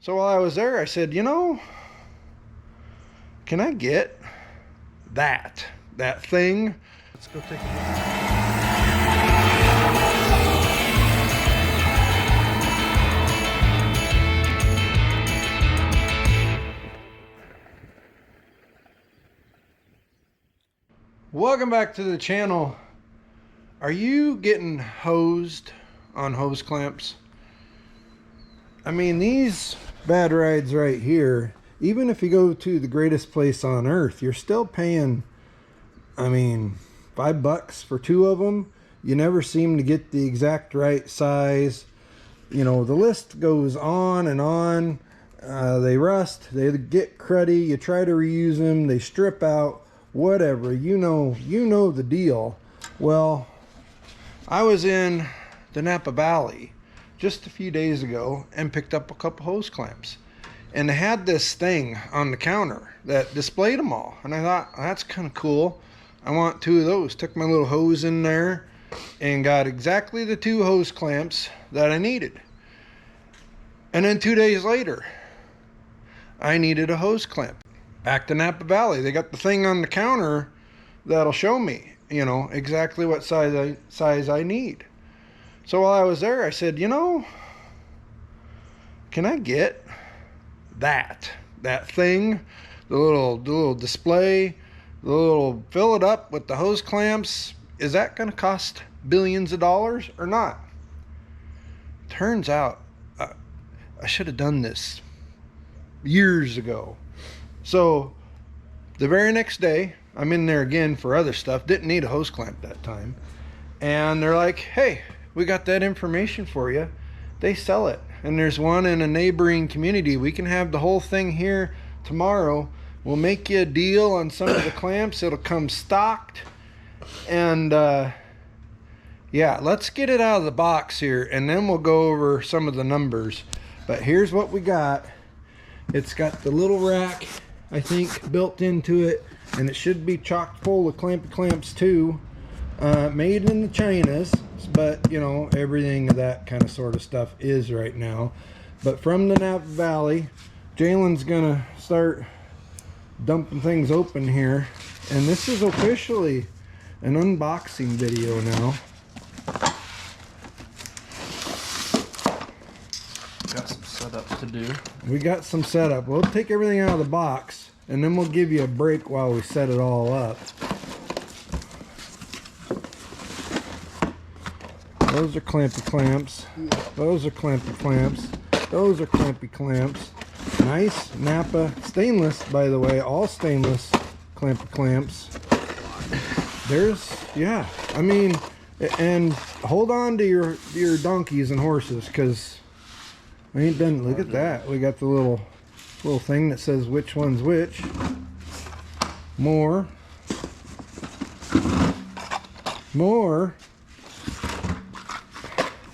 So while I was there, I said, you know, can I get that thing? Let's go take a look. Welcome back to the channel. Are you getting hosed on hose clamps? I mean, these bad rides right here, even if you go to the greatest place on earth, you're still paying, I mean, $5 for 2 of them. You never seem to get the exact right size. You know, the list goes on and on. They rust, they get cruddy, you try to reuse them, they strip out, whatever. You know the deal. Well, I was in the Napa Valley just a few days ago and picked up a couple hose clamps, and they had this thing on the counter that displayed them all, and I thought, that's kind of cool. I want 2 of those. Took my little hose in there and got exactly the 2 hose clamps that I needed. And then 2 days later, I needed a hose clamp. Back to Napa Valley, they got the thing on the counter that'll show me, you know, exactly what size I need. So while I was there, I said, you know, can I get that thing, the little display, the little fill it up with the hose clamps? Is that going to cost billions of dollars or not? Turns out I should have done this years ago. So the very next day, I'm in there again for other stuff. Didn't need a hose clamp that time. And they're like, hey, we got that information for you. They sell it. And there's one in a neighboring community. We can have the whole thing here tomorrow. We'll make you a deal on some of the clamps. It'll come stocked. And yeah, let's get it out of the box here, and then we'll go over some of the numbers. But here's what we got. It's got the little rack, I think, built into it, and it should be chock full of clamps too. Made in the Chinas, but you know, everything of that kind of sort of stuff is right now. But from the Napa Valley, Jalen's gonna start dumping things open here, and this is officially an unboxing video now. Got some setup to do. We got some setup. We'll take everything out of the box, and then we'll give you a break while we set it all up. Those are clampy clamps. Those are clampy clamps. Those are clampy clamps. Nice Napa stainless, by the way, all stainless clampy clamps. There's, yeah, I mean, and hold on to your donkeys and horses, because I ain't done. Look at that. We got the little thing that says which one's which. More,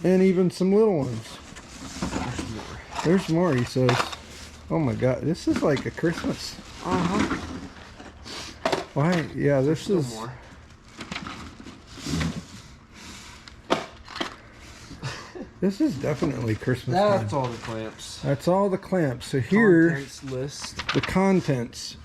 and even some little ones. There's more, he says. Oh my God, this is like a Christmas. Why? Yeah, this is more. This is definitely Christmas. That's all the clamps. That's all the clamps. So here, contents list. The contents.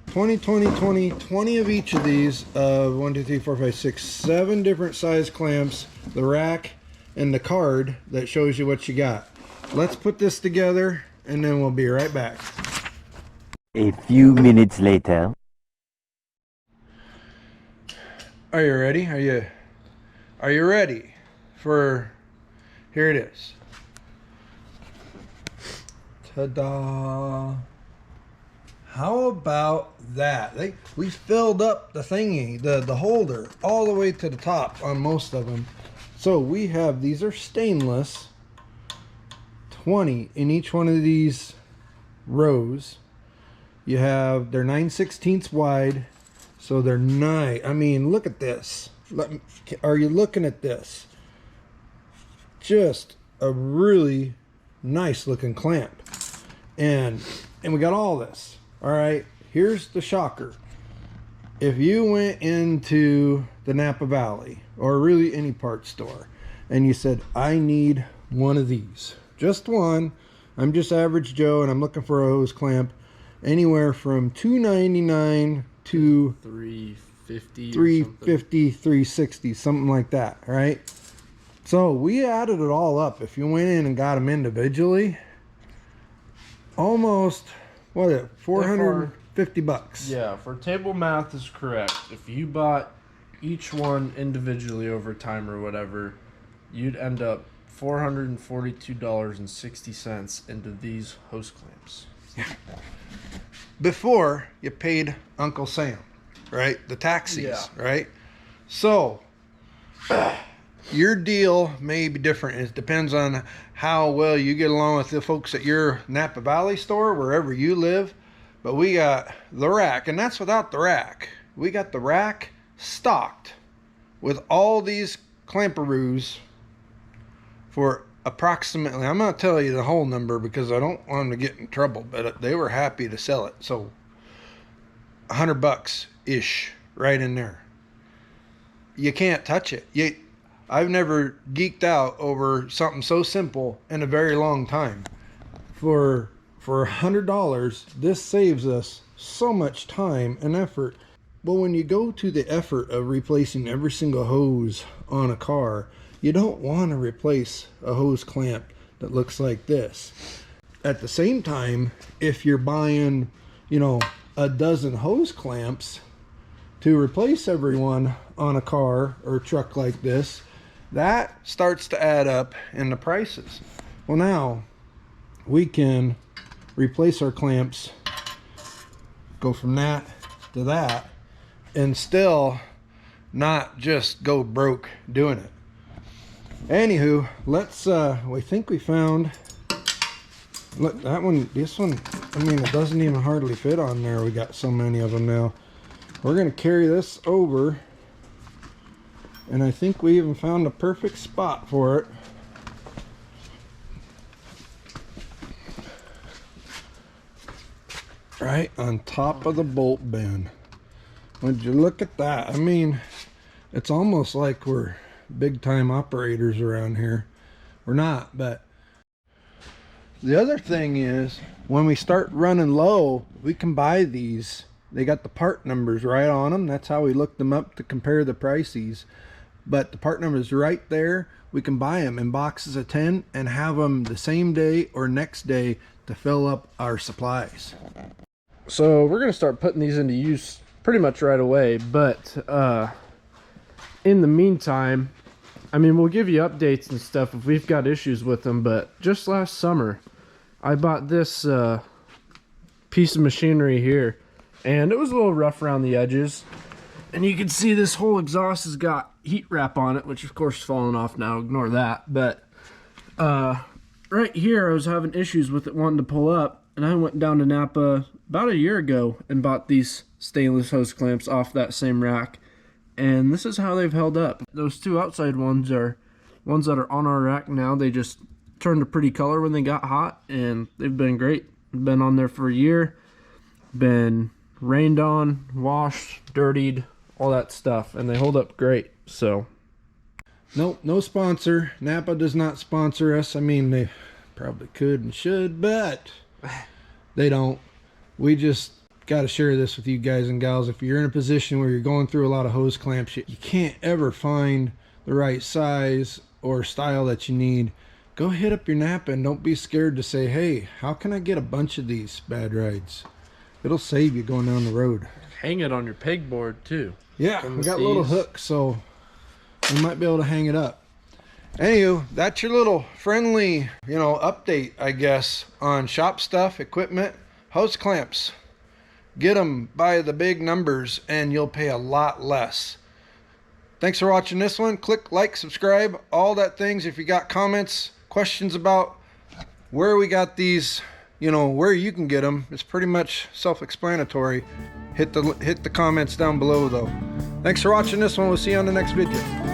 20, 20, 20, 20 of each of these. 1, 2, 3, 4, 5, 6, 7 different size clamps. The rack and the card that shows you what you got. Let's put this together, and then we'll be right back. A few minutes later. Are you ready? Are you ready for... Here it is. Ta-da! How about that? We filled up the thingy, the holder, all the way to the top on most of them. So we have, these are stainless, 20 in each one of these rows. You have, they're 9/16 wide, so they're nice. I mean, look at this. Are you looking at this? Just a really nice looking clamp. And we got all this. All right, here's the shocker. If you went into the Napa Valley, or really any parts store, and you said, I need one of these, just one, I'm just average Joe and I'm looking for a hose clamp anywhere from $2.99 to $3.50 $3.50, $3.60, something like that, right? So we added it all up. If you went in and got them individually, almost, what, 450 bucks. Yeah, for table math is correct. If you bought each one individually over time or whatever, you'd end up $442.60 into these hose clamps. Before you paid Uncle Sam, right? The taxis, Yeah. right? So your deal may be different. It depends on how well you get along with the folks at your Napa Valley store, wherever you live. But we got the rack, and that's without the rack. We got the rack stocked with all these clamperoos for approximately, I'm not telling you the whole number because I don't want them to get in trouble, but they were happy to sell it. So $100 ish right in there. You can't touch it. I've never geeked out over something so simple in a very long time. For $100, this saves us so much time and effort. But when you go to the effort of replacing every single hose on a car, you don't want to replace a hose clamp that looks like this. At the same time, if you're buying, a dozen hose clamps to replace everyone on a car or truck like this, that starts to add up in the prices. Well, now we can replace our clamps, go from that to that, and still not just go broke doing it. Anywho, let's we think we found, look, this one, it doesn't even hardly fit on there. We got so many of them now. We're gonna carry this over, and I think we even found a perfect spot for it. Right on top of the bolt bin. Would you look at that? It's almost like we're big time operators around here. We're not, but the other thing is when we start running low, we can buy these. They got the part numbers right on them. That's how we looked them up to compare the prices. But the part numbers right there. We can buy them in boxes of 10 and have them the same day or next day to fill up our supplies. So we're gonna start putting these into use pretty much right away, but in the meantime, we'll give you updates and stuff if we've got issues with them. But just last summer I bought this piece of machinery here, and it was a little rough around the edges, and you can see this whole exhaust has got heat wrap on it, which of course is falling off now, ignore that. But right here I was having issues with it wanting to pull up, and I went down to Napa about a year ago and bought these stainless hose clamps off that same rack, and this is how they've held up. Those two outside ones are ones that are on our rack now. They just turned a pretty color when they got hot, and they've been great. Been on there for a year, been rained on, washed, dirtied, all that stuff, and they hold up great. So nope, no sponsor. Napa does not sponsor us. They probably could and should, but they don't. We just got to share this with you guys and gals. If you're in a position where you're going through a lot of hose clamp shit, you can't ever find the right size or style that you need, go hit up your Napa and don't be scared to say, hey, how can I get a bunch of these bad rides? It'll save you going down the road. hang it on your pegboard too. Yeah, we got little hooks, so we might be able to hang it up. Anywho, that's your little friendly, update, I guess, on shop stuff, equipment, hose clamps. Get them by the big numbers and you'll pay a lot less. Thanks for watching this one. Click like, subscribe, all that things. If you got comments, questions about where we got these, where you can get them, it's pretty much self-explanatory. Hit the comments down below though. Thanks for watching this one. We'll see you on the next video.